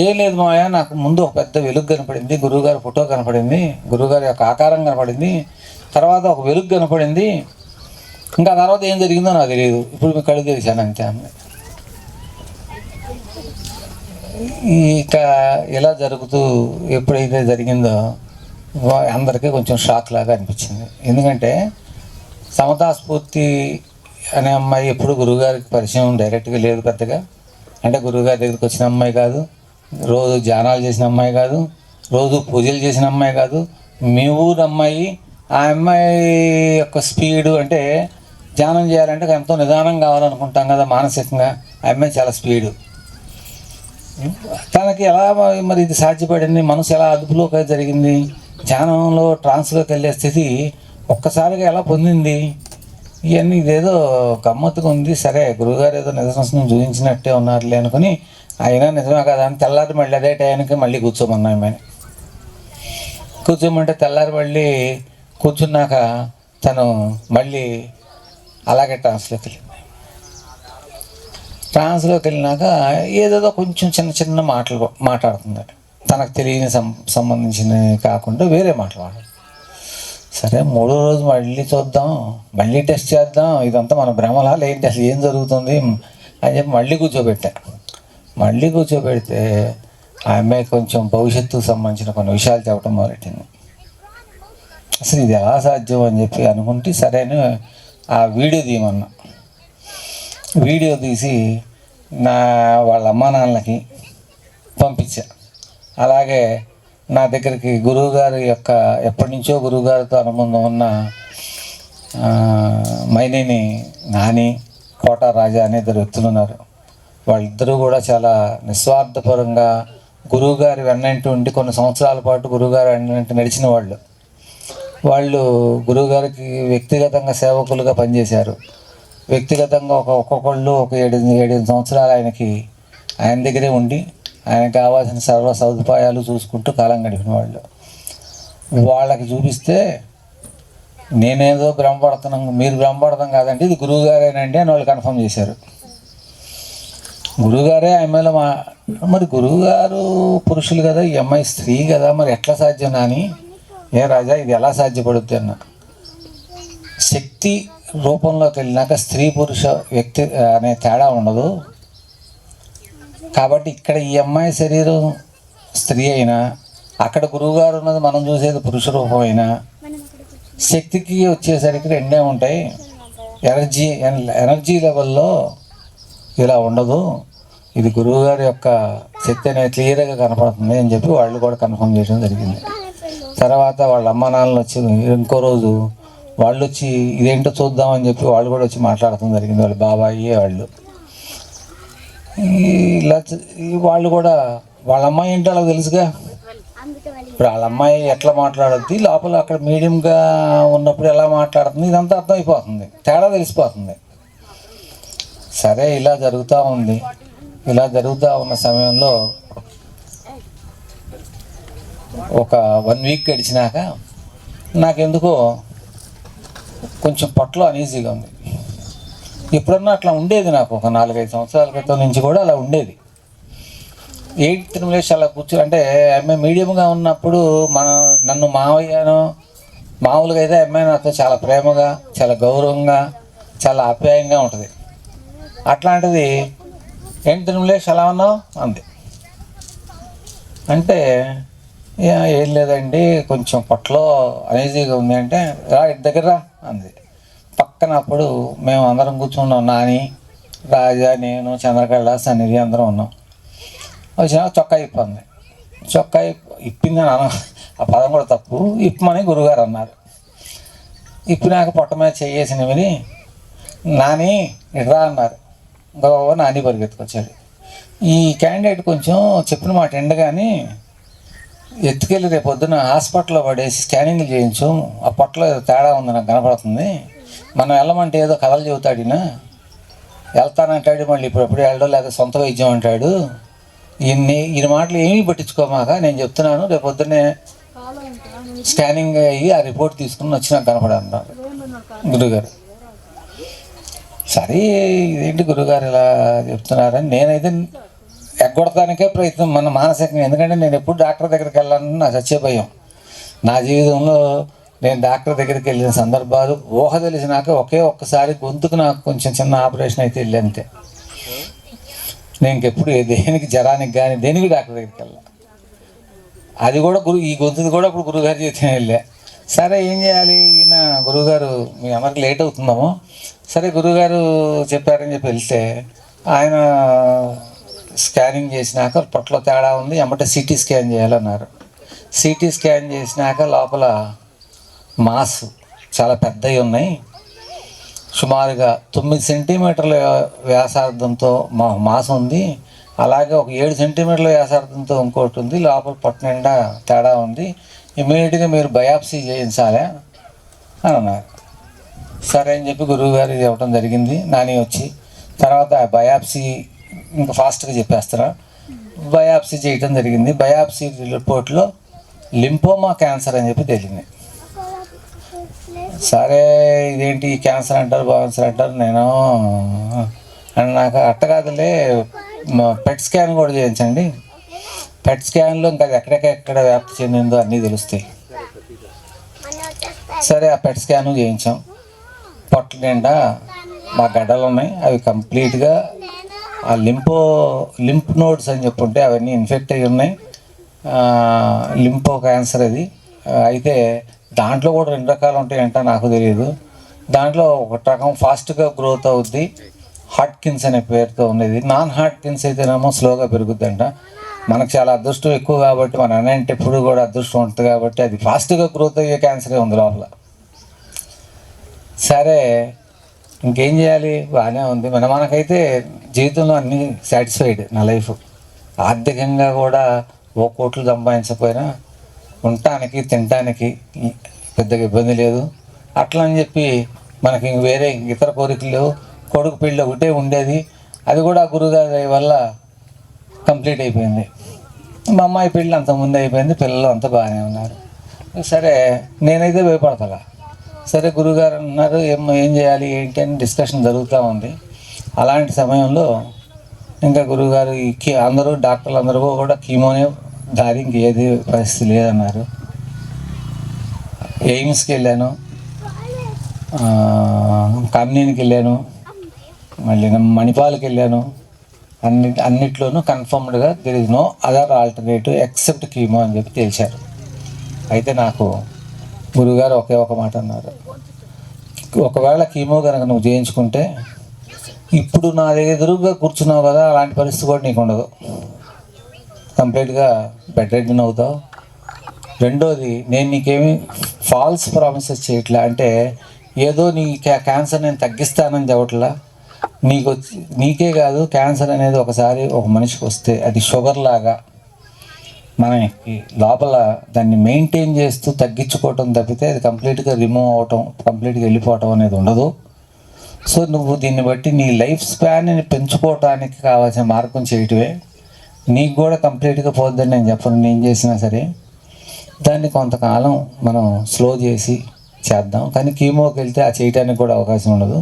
ఏం లేదు మాయా, నాకు ముందు ఒక పెద్ద వెలుగు కనపడింది, గురువుగారి ఫోటో కనపడింది, గురువుగారి యొక్క ఆకారం కనపడింది, తర్వాత ఒక వెలుగు కనపడింది, ఇంకా తర్వాత ఏం జరిగిందో నాకు తెలియదు, ఇప్పుడు మీకు కళ్ళు తెరిచాను అంతే అమ్మాయి. ఇక ఇలా జరుగుతూ ఎప్పుడైతే జరిగిందో అందరికీ కొంచెం షాక్ లాగా అనిపించింది. ఎందుకంటే సమతా స్ఫూర్తి అనే అమ్మాయి ఎప్పుడు గురువుగారికి పరిచయం డైరెక్ట్గా లేదు పెద్దగా. అంటే గురువుగారి దగ్గరికి వచ్చిన అమ్మాయి కాదు, రోజు ధ్యానాలు చేసిన అమ్మాయి కాదు, రోజు పూజలు చేసిన అమ్మాయి కాదు, మీ ఊరు అమ్మాయి. ఆ అమ్మాయి యొక్క స్పీడు అంటే ధ్యానం చేయాలంటే ఎంతో నిదానం కావాలనుకుంటాం కదా మానసికంగా, ఆ అమ్మాయి చాలా స్పీడు. తనకి ఎలా మరి ఇది సాధ్యపడింది, మనసు ఎలా అదుపులోకి జరిగింది, ధ్యానంలో ట్రాన్స్లోకి వెళ్ళే స్థితి ఒక్కసారిగా ఎలా పొందింది, ఇవన్నీ ఇదేదో గమ్మత్తుగా ఉంది. సరే గురువుగారు ఏదో నిదర్శనం చూపించినట్టే ఉన్నారులే అనుకుని, అయినా నిజమే కదా అని తెల్లారి మళ్ళీ అదే టైంకి మళ్ళీ కూర్చోమన్నా ఆమెని. కూర్చోమంటే తెల్లారి మళ్ళీ కూర్చున్నాక తను మళ్ళీ అలాగే ట్రాన్స్లోకి వెళ్ళినాక ఏదేదో కొంచెం చిన్న చిన్న మాటలు మాట్లాడుతుంది. తనకు తెలియని సంబంధించినవి కాకుండా వేరే మాట్లాడాలి. సరే 3వ రోజు మళ్ళీ చూద్దాం, మళ్ళీ టెస్ట్ చేద్దాం, ఇదంతా మన భ్రమలా లేంటి, అసలు ఏం జరుగుతుంది అని చెప్పి మళ్ళీ కూర్చోబెడితే ఆ అమ్మాయి కొంచెం భవిష్యత్తుకు సంబంధించిన కొన్ని విషయాలు చెప్పడం మొదలెట్టింది. అసలు ఇది ఎలా సాధ్యం అని చెప్పి అనుకుంటే సరైన ఆ వీడియో తీయమన్నా. వీడియో తీసి వాళ్ళ అమ్మా నాన్నలకి పంపించా. అలాగే నా దగ్గరికి గురువుగారి యొక్క ఎప్పటి నుంచో గురువుగారితో అనుబంధం ఉన్న మైనేని నాని, కోట రాజా అనే 2 వ్యక్తులు ఉన్నారు. వాళ్ళిద్దరూ కూడా చాలా నిస్వార్థపరంగా గురువుగారి వెన్నంటి ఉండి కొన్ని సంవత్సరాల పాటు గురువుగారి వెన్నంటి నడిచిన వాళ్ళు గురువుగారికి వ్యక్తిగతంగా సేవకులుగా పనిచేశారు. వ్యక్తిగతంగా ఒక్కొక్కళ్ళు ఒక 7 సంవత్సరాలు ఆయన దగ్గరే ఉండి ఆయనకు కావాల్సిన సర్వ సదుపాయాలు చూసుకుంటూ కాలం గడిపిన వాళ్ళకి చూపిస్తే నేనేదో భ్రమపడుతున్నాను, మీరు భ్రమపడతాం కాదండి, ఇది గురువుగారేనండి అని వాళ్ళు కన్ఫర్మ్ చేశారు. గురువుగారే ఆమెలో మరి గురువుగారు పురుషులు కదా, ఈ అమ్మాయి స్త్రీ కదా, మరి ఎట్లా సాధ్యం అని, ఏ రాజా ఇది ఎలా సాధ్యపడుద్ది అన్న. శక్తి వ్యక్తి రూపంలోకి వెళ్ళినాక స్త్రీ పురుష వ్యక్తి అనే తేడా ఉండదు. కాబట్టి ఇక్కడ ఈ అమ్మాయి శరీరం స్త్రీ అయినా, అక్కడ గురువుగారు ఉన్నది మనం చూసేది పురుష రూపం అయినా, శక్తికి వచ్చేసరికి రెండే ఉంటాయి. ఎనర్జీ లెవెల్లో ఇలా ఉండదు. ఇది గురువుగారి యొక్క శక్తి అనేది క్లియర్గా కనపడుతుంది అని చెప్పి వాళ్ళు కూడా కన్ఫర్మ్ చేయడం జరిగింది. తర్వాత వాళ్ళ అమ్మ నాన్నలు వచ్చి ఇంకో రోజు వాళ్ళు వచ్చి ఇదేంటో చూద్దామని చెప్పి వాళ్ళు కూడా వచ్చి మాట్లాడటం జరిగింది. వాళ్ళ బాబాయి వాళ్ళు ఇలా వాళ్ళు కూడా వాళ్ళ అమ్మాయి ఏంటో అలా తెలుసుగా. ఇప్పుడు వాళ్ళ అమ్మాయి ఎట్లా మాట్లాడుద్ది, లోపల అక్కడ మీడియంగా ఉన్నప్పుడు ఎలా మాట్లాడుతుంది, ఇదంతా అర్థమైపోతుంది, తేడా తెలిసిపోతుంది. సరే ఇలా జరుగుతూ ఉంది. ఇలా జరుగుతూ ఉన్న సమయంలో ఒక 1 వీక్ గడిచినాక నాకెందుకో కొంచెం పొట్టలో అనీజీగా ఉంది. ఎప్పుడన్నా అట్లా ఉండేది నాకు, ఒక 4-5 సంవత్సరాల క్రితం నుంచి కూడా అలా ఉండేది. 8th నిమిషం అలా కూర్చొని, అంటే అమ్మాయి మీడియంగా ఉన్నప్పుడు నన్ను మావయ్యను, మామూలుగా అయితే అమ్మాయి నాతో చాలా ప్రేమగా, చాలా గౌరవంగా, చాలా ఆప్యాయంగా ఉంటుంది. అట్లాంటిది 8th నిమిషం ఎలా ఉన్నావు అంది. అంటే ఏం లేదండి, కొంచెం పొట్టలో అనీజీగా ఉంది అంటే, రా ఇంటి దగ్గర అంది. పక్కన అప్పుడు మేము అందరం కూర్చున్నాం, నాని, రాజా, నేను, చంద్రకళ, సన్నిధి అందరం ఉన్నాం. వచ్చినా చొక్కా ఇప్పింది. చొక్కా ఇప్పిందని ఆ పదం కూడా తప్పు, ఇప్పమని గురుగారు అన్నారు. ఇప్పినాక పొట్ట మీద చేయేసిన విని నాని ఇట్రా అన్నారు. గొప్ప నాని పరిగెత్తుకొచ్చాడు. ఈ క్యాండిడేట్ కొంచెం చెప్పిన మాట ఎండగాని ఎత్తుకెళ్ళి రేపు పొద్దున హాస్పిటల్లో పడేసి స్కానింగ్లు చేయించు, ఆ పొట్టలో తేడా ఉంది నాకు కనపడుతుంది, మనం వెళ్ళమంటే ఏదో కథలు చెబుతాడు, వెళ్తానంటాడు, మళ్ళీ ఇప్పుడెప్పుడు వెళ్ళడం లేదా సొంత వైద్యం అంటాడు, ఈయన మాటలు ఏమీ పట్టించుకోమాక, నేను చెప్తున్నాను రేపు పొద్దున్నే స్కానింగ్ అయ్యి ఆ రిపోర్ట్ తీసుకుని వచ్చి నాకు కనపడన్నారు గురుగారు. సరే ఇదేంటి గురుగారు ఇలా చెప్తున్నారని నేనైతే ఎగ్గొడటానికే ప్రయత్నం, మన మానసికంగా. ఎందుకంటే నేను ఎప్పుడు డాక్టర్ దగ్గరికి వెళ్ళాలని నాకు చచ్చే భయం. నా జీవితంలో నేను డాక్టర్ దగ్గరికి వెళ్ళిన సందర్భాలు ఊహ తెలిసినాక ఒక్కసారి గొంతుకు నాకు కొంచెం చిన్న ఆపరేషన్ అయితే వెళ్ళి అంతే. నేను ఇంకెప్పుడు దేనికి జ్వరానికి కానీ దేనికి డాక్టర్ దగ్గరికి వెళ్ళా. అది కూడా ఈ గొంతుది కూడా ఇప్పుడు గురుగారు చేతిని వెళ్ళా. సరే ఏం చేయాలి, ఈయన గురువుగారు మీ అందరికి లేట్ అవుతుందేమో, సరే గురువుగారు చెప్పారని చెప్పి వెళ్తే ఆయన స్కానింగ్ చేసినాక పొట్టలో తేడా ఉంది, ఎమ్మటే సిటీ స్కాన్ చేయాలన్నారు. సిటీ స్కాన్ చేసినాక లోపల మాస్ చాలా పెద్దవి ఉన్నాయి, సుమారుగా 9 సెంటీమీటర్ల వ్యాసార్థంతో మాస్ ఉంది, అలాగే ఒక 7 సెంటీమీటర్ల వ్యాసార్థంతో ఇంకోటి ఉంది, లోపల పొట్ట నిండా తేడా ఉంది, ఇమీడియట్గా మీరు బయాప్సీ చేయించాలి అని అన్నారు. సరే అని చెప్పి గురువుగారు ఇది ఇవ్వడం జరిగింది. నాని వచ్చి తర్వాత బయాప్సీ ఇంకా ఫాస్ట్గా చెప్పేస్తారా, బయాప్సీ చేయటం జరిగింది. బయాప్సీ రిపోర్ట్లో లింఫోమా క్యాన్సర్ అని చెప్పి తెలిసింది. సరే ఇదేంటి క్యాన్సర్ అంటారు, క్యాన్సర్ అంటారు, నేను నాకు అట్టగాదులే పెట్ స్కాన్ కూడా చేయించండి, పెట్ స్కాన్లో ఇంకా అది ఎక్కడెక్కడ వ్యాప్తి చెందిందో అన్నీ తెలుస్తాయి. సరే ఆ పెట్ స్కాన్ చేయించాం. పొట్ట నిండా మా గడ్డలు ఉన్నాయి, అవి కంప్లీట్గా ఆ లింఫ్ నోడ్స్ అని చెప్పుంటే అవన్నీ ఇన్ఫెక్ట్ అయ్యి ఉన్నాయి, లింఫో క్యాన్సర్ అది. అయితే దాంట్లో కూడా 2 రకాలు ఉంటాయంట, నాకు తెలియదు. దాంట్లో ఒక రకం ఫాస్ట్గా గ్రోత్ అవుద్ది, హాట్కిన్స్ అనే పేరుతో ఉండేది. నాన్ హాట్కిన్స్ అయితేనేమో స్లోగా పెరుగుద్దంట. మనకు చాలా అదృష్టం ఎక్కువ కాబట్టి, మన అన్నంటే ఎప్పుడు కూడా అదృష్టం ఉంటుంది కాబట్టి అది ఫాస్ట్గా గ్రోత్ అయ్యే క్యాన్సరే ఉంది లోపల. సరే ఇంకేం చేయాలి, బాగానే ఉంది. మనకైతే జీవితంలో అన్నీ సాటిస్ఫైడ్ నా లైఫ్. ఆర్థికంగా కూడా 1 కోట్లు సంపాదించకపోయినా ఉండటానికి తినటానికి పెద్దగా ఇబ్బంది లేదు. అట్లా అని చెప్పి మనకి వేరే ఇతర కోరికలు లేవు. కొడుకు పెళ్ళి ఒకటే ఉండేది, అది కూడా గురుగారి వల్ల కంప్లీట్ అయిపోయింది. మా అమ్మాయి పెళ్ళి అంత ముందు అయిపోయింది, పిల్లలు అంతా బాగానే ఉన్నారు. సరే నేనైతే భయపడతా. సరే గురుగారు అన్నారు ఏం చేయాలి ఏంటి అని డిస్కషన్ జరుగుతూ ఉంది. అలాంటి సమయంలో ఇంకా గురుగారు అందరూ డాక్టర్లు అందరూ కూడా కీమోనే దారి, ఇంకేది పరిస్థితి లేదన్నారు. ఎయిమ్స్కి వెళ్ళాను. కామినేనికి వెళ్ళాను, మళ్ళీ మణిపాల్కి వెళ్ళాను. అన్నిట్లోనూ కన్ఫర్మ్డ్గా there is no other alternative except chemo అని చెప్పి తెలిసారు. అయితే నాకు గురువుగారు ఒకే ఒక మాట అన్నారు, ఒకవేళ కీమో కనుక నువ్వు చేయించుకుంటే ఇప్పుడు నా ఎదురుగా కూర్చున్నావు కదా, అలాంటి పరిస్థితి కూడా నీకు ఉండదు, కంప్లీట్గా బెడ్ రెడీని అవుతావు. రెండోది, నేను నీకేమి ఫాల్స్ ప్రామిసెస్ చేయట్లా, అంటే ఏదో నీ క్యాన్సర్ నేను తగ్గిస్తానని చెప్పట్లా. నీకే కాదు, క్యాన్సర్ అనేది ఒకసారి ఒక మనిషికి వస్తే అది షుగర్ లాగా మనకి లోపల దాన్ని మెయింటైన్ చేస్తూ తగ్గించుకోవటం తప్పితే అది కంప్లీట్గా రిమూవ్ అవటం, కంప్లీట్గా వెళ్ళిపోవటం అనేది ఉండదు. సో నువ్వు దీన్ని బట్టి నీ లైఫ్ స్పాన్ని పెంచుకోవటానికి కావాల్సిన మార్గం చేయటమే. నీకు కూడా కంప్లీట్గా పోద్దని నేను చెప్పను, నేను చేసినా సరే దాన్ని కొంతకాలం మనం స్లో చేసి చేద్దాం. కానీ కీమోకి వెళ్తే ఆ చేయటానికి కూడా అవకాశం ఉండదు.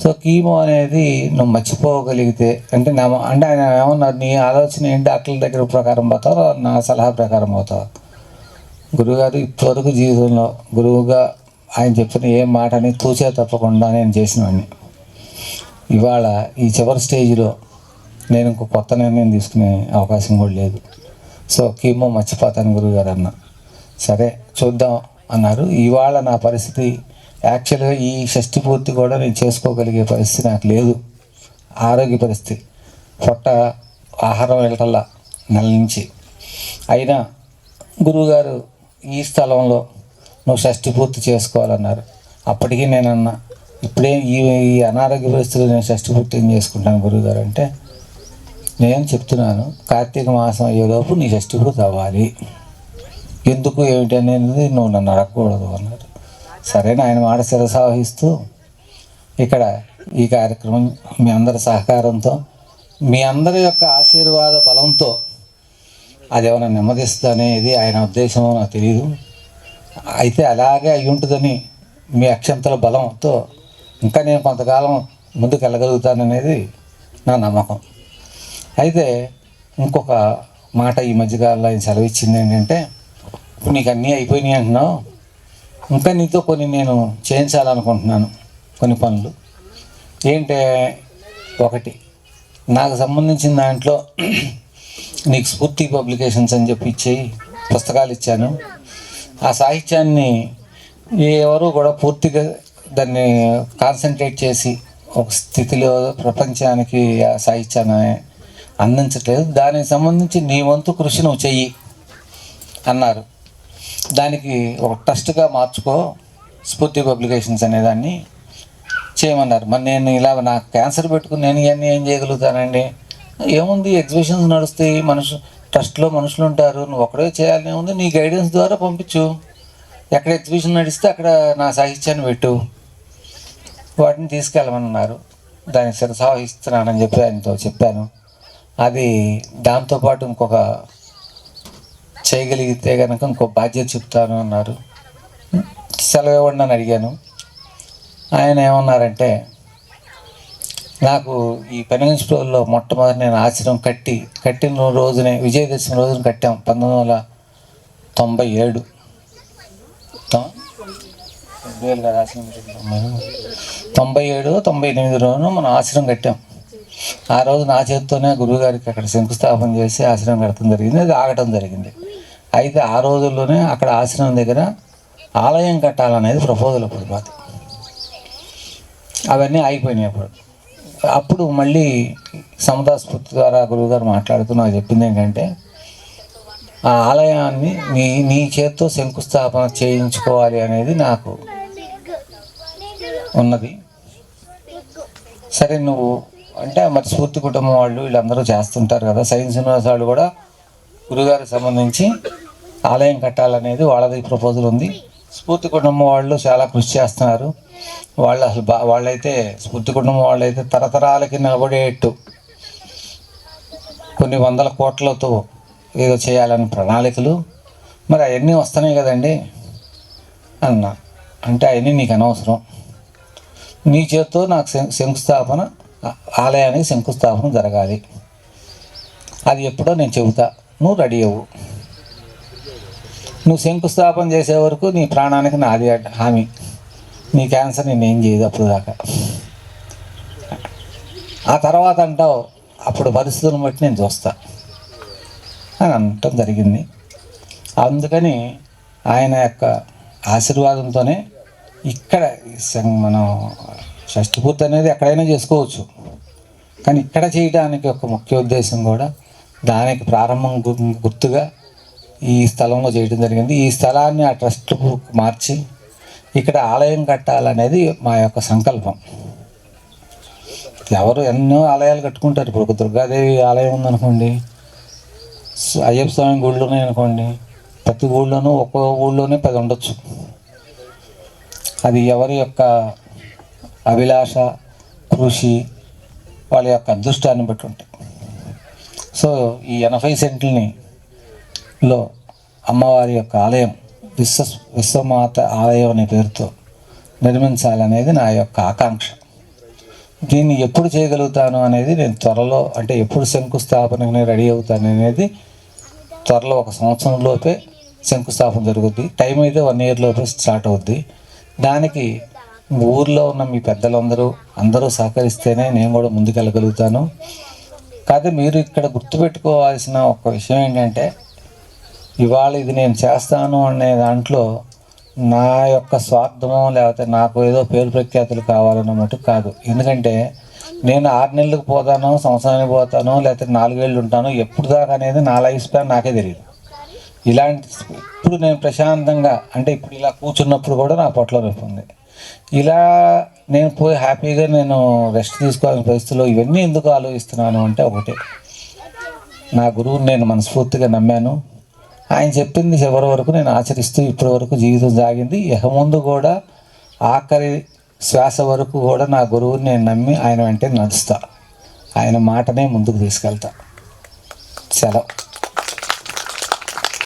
సో కీమో అనేది నువ్వు మర్చిపోగలిగితే అంటే అంటే ఆయన ఏమన్నారు, నీ ఆలోచన ఏంటి, డాక్టర్ల దగ్గర ప్రకారం పోతావు, నా సలహా ప్రకారం పోతావు. గురువుగారు ఇప్పటివరకు జీవితంలో గురువుగా ఆయన చెప్పిన ఏ మాటని తూచే తప్పకుండా నేను చేసినవాడిని. ఇవాళ ఈ చివరి స్టేజ్లో నేను ఇంకో కొత్త నిర్ణయం తీసుకునే అవకాశం కూడా లేదు. సో కీమో మర్చిపోతాను గురువుగారు అన్న. సరే చూద్దాం అన్నారు. ఇవాళ నా పరిస్థితి యాక్చువల్గా ఈ షష్టి పూర్తి కూడా నేను చేసుకోగలిగే పరిస్థితి నాకు లేదు. ఆరోగ్య పరిస్థితి, పొట్ట ఆహారం వెళ్ళటల్లా నెల నుంచి. అయినా గురువుగారు ఈ స్థలంలో నువ్వు షష్టి పూర్తి చేసుకోవాలన్నారు. అప్పటికీ నేనన్నా, ఇప్పుడే ఈ అనారోగ్య పరిస్థితులు నేను షష్టి పూర్తి ఏం చేసుకుంటాను గురువుగారు అంటే, నేను చెప్తున్నాను కార్తీక మాసం అయ్యేలోపు నీ షష్టి పూర్తి అవ్వాలి, ఎందుకు ఏమిటి అనేది నువ్వు నన్ను అడగకూడదు అన్నారు. సరే ఆయన మాట శిరసావహిస్తూ ఇక్కడ ఈ కార్యక్రమం మీ అందరి సహకారంతో, మీ అందరి యొక్క ఆశీర్వాద బలంతో అది ఏమైనా నెమ్మదిస్తుందనేది ఆయన ఉద్దేశమో నాకు తెలియదు. అయితే అలాగే అయి ఉంటుందని మీ అక్షంతల బలంతో ఇంకా నేను కొంతకాలం ముందుకు వెళ్ళగలుగుతాననేది నా నమ్మకం. అయితే ఇంకొక మాట ఈ మధ్యకాలంలో ఆయన సెలవిచ్చింది ఏంటంటే, ఇప్పుడు నీకు అన్నీ అయిపోయినాయి అంటున్నావు, ఇంకా నీతో కొన్ని నేను చేయించాలనుకుంటున్నాను కొన్ని పనులు. ఏంటే, ఒకటి నాకు సంబంధించిన దాంట్లో నీకు స్ఫూర్తి పబ్లికేషన్స్ అని చెప్పి ఇచ్చేయి పుస్తకాలు ఇచ్చాను. ఆ సాహిత్యాన్ని ఎవరు కూడా పూర్తిగా దాన్ని కాన్సన్ట్రేట్ చేసి ఒక స్థితిలో ప్రపంచానికి ఆ సాహిత్యాన్ని అందించట్లేదు. దానికి సంబంధించి నీ వంతు కృషి నువ్వు చెయ్యి అన్నారు. దానికి ఒక ట్రస్ట్గా మార్చుకో స్ఫూర్తి పబ్లికేషన్స్ అనేదాన్ని చేయమన్నారు. మరి నేను ఇలా నాకు క్యాన్సర్ పెట్టుకుని నేను ఇవన్నీ ఏం చేయగలుగుతానండి? ఏముంది, ఎగ్జిబిషన్స్ నడుస్తాయి, ట్రస్ట్లో మనుషులు ఉంటారు, నువ్వు ఒక్కడే చేయాలని ఉంది, నీ గైడెన్స్ ద్వారా పంపించు. ఎక్కడ ఎగ్జిబిషన్ నడిస్తే అక్కడ నా సాహిత్యాన్ని పెట్టు, వాటిని తీసుకెళ్ళమన్నారు. దానికి శిరసావహిస్తున్నానని చెప్పి ఆయనతో చెప్పాను. అది దాంతోపాటు ఇంకొక చేయగలిగితే కనుక ఇంకో బాధ్యత చెప్తాను అన్నారు. సెలవు ఇవ్వండి అని అడిగాను. ఆయన ఏమన్నారంటే, నాకు ఈ పెనగంచిప్రోలులో మొట్టమొదటి నేను ఆశ్రమం కట్టిన రోజునే, విజయదశమి రోజున కట్టాం 1997 98 మనం ఆశ్రమం కట్టాం. ఆ రోజు నా చేతితోనే గురువుగారికి అక్కడ శంకుస్థాపన చేసి ఆశ్రమం కట్టడం జరిగింది. అది ఆగటం జరిగింది. అయితే ఆ రోజుల్లోనే అక్కడ ఆశ్రమం దగ్గర ఆలయం కట్టాలనేది ప్రపోజల్ అప్పుడు మాది. అవన్నీ ఆగిపోయినాయి. అప్పుడు మళ్ళీ సమదాస్ఫూర్తి ద్వారా గురువుగారు మాట్లాడుతూ నాకు చెప్పింది ఏంటంటే, ఆ ఆలయాన్ని నీ చేతితో శంకుస్థాపన చేయించుకోవాలి అనేది నాకు ఉన్నది. సరే నువ్వు అంటే మరి స్ఫూర్తి కుటుంబం వాళ్ళు వీళ్ళందరూ చేస్తుంటారు కదా, సైన్స్ యూనివర్సిటీ వాళ్ళు కూడా గురుగారికి సంబంధించి ఆలయం కట్టాలనేది వాళ్ళది ప్రపోజల్ ఉంది. స్ఫూర్తి కుటుంబం వాళ్ళు చాలా కృషి చేస్తున్నారు. వాళ్ళు అసలు వాళ్ళైతే స్ఫూర్తి కుటుంబం వాళ్ళైతే తరతరాలకి నిలబడేట్టు కొన్ని 100 కోట్లతో ఏదో చేయాలని ప్రణాళికలు, మరి అవన్నీ వస్తున్నాయి కదండి అన్న. అంటే అవన్నీ నీకు అనవసరం, నీ చేతితో నాకు శంకుస్థాపన, ఆలయానికి శంకుస్థాపన జరగాలి, అది ఎప్పుడో నేను చెబుతా, నువ్వు రెడీ అవ్వు. నువ్వు శంకుస్థాపన చేసే వరకు నీ ప్రాణానికి నాది హామీ, నీ క్యాన్సర్ నేనేం చేయదు అప్పుడు దాకా. ఆ తర్వాత అంటావు అప్పుడు పరిస్థితులను బట్టి నేను చూస్తా అని అనటం జరిగింది. అందుకని ఆయన యొక్క ఆశీర్వాదంతోనే ఇక్కడ మనం షష్ఠిపూర్తి అనేది ఎక్కడైనా చేసుకోవచ్చు, కానీ ఇక్కడ చేయడానికి ఒక ముఖ్య ఉద్దేశం కూడా దానికి ప్రారంభం గుర్తుగా ఈ స్థలంలో చేయడం జరిగింది. ఈ స్థలాన్ని ఆ ట్రస్ట్ మార్చి ఇక్కడ ఆలయం కట్టాలనేది మా యొక్క సంకల్పం. ఎవరు ఎన్నో ఆలయాలు కట్టుకుంటారు. ఇప్పుడు ఒక దుర్గాదేవి ఆలయం ఉందనుకోండి, అయ్యప్ప స్వామి గుళ్ళు ఉన్నాయనుకోండి, ప్రతి ఊళ్ళోనూ ఒక్కో ఊళ్ళోనే 10 ఉండొచ్చు. అది ఎవరి యొక్క అభిలాష, కృషి, వాళ్ళ యొక్క అదృష్టాన్ని బట్టి ఉంటాయి. సో ఈ 80 సెంట్లలో అమ్మవారి యొక్క ఆలయం విశ్వమాత ఆలయం అనే పేరుతో నిర్మించాలనేది నా యొక్క ఆకాంక్ష. దీన్ని ఎప్పుడు చేయగలుగుతాను అనేది నేను త్వరలో, అంటే ఎప్పుడు శంకుస్థాపనకి రెడీ అవుతాను అనేది త్వరలో 1 సంవత్సరం లోపే శంకుస్థాపన జరుగుద్ది. టైం అయితే 1 ఇయర్ లోపే స్టార్ట్ అవుద్ది. దానికి ఊర్లో ఉన్న మీ పెద్దలందరూ సహకరిస్తేనే నేను కూడా ముందుకెళ్ళగలుగుతాను. కాదు, మీరు ఇక్కడ గుర్తుపెట్టుకోవాల్సిన ఒక విషయం ఏంటంటే, ఇవాళ ఇది నేను చేస్తాను అనే దాంట్లో నా యొక్క స్వార్థమో లేకపోతే నాకు ఏదో పేరు ప్రఖ్యాతులు కావాలన్న మటుకు కాదు. ఎందుకంటే నేను 6 నెలలకు పోతానో, సంవత్సరానికి పోతానో, లేకపోతే 4 ఏళ్ళు ఉంటానో, ఎప్పుడు దాకా అనేది నా లైఫ్ స్పాన్ నాకే తెలియదు. ఇలాంటి ఇప్పుడు నేను ప్రశాంతంగా, అంటే ఇప్పుడు ఇలా కూర్చున్నప్పుడు కూడా నా పొట్టలో నొప్పి ఉంది. ఇలా నేను పోయి హ్యాపీగా నేను రెస్ట్ తీసుకోవాల్సిన పరిస్థితుల్లో ఇవన్నీ ఎందుకు ఆలోచిస్తున్నాను అంటే, ఒకటే, నా గురువుని నేను మనస్ఫూర్తిగా నమ్మాను. ఆయన చెప్పింది చివరి వరకు నేను ఆచరిస్తూ ఇప్పటి వరకు జీవితం సాగింది. ఇక ముందు కూడా ఆఖరి శ్వాస వరకు కూడా నా గురువుని నేను నమ్మి ఆయన వెంటే నడుస్తా. ఆయన మాటనే ముందుకు తీసుకెళ్తా. సెలవు.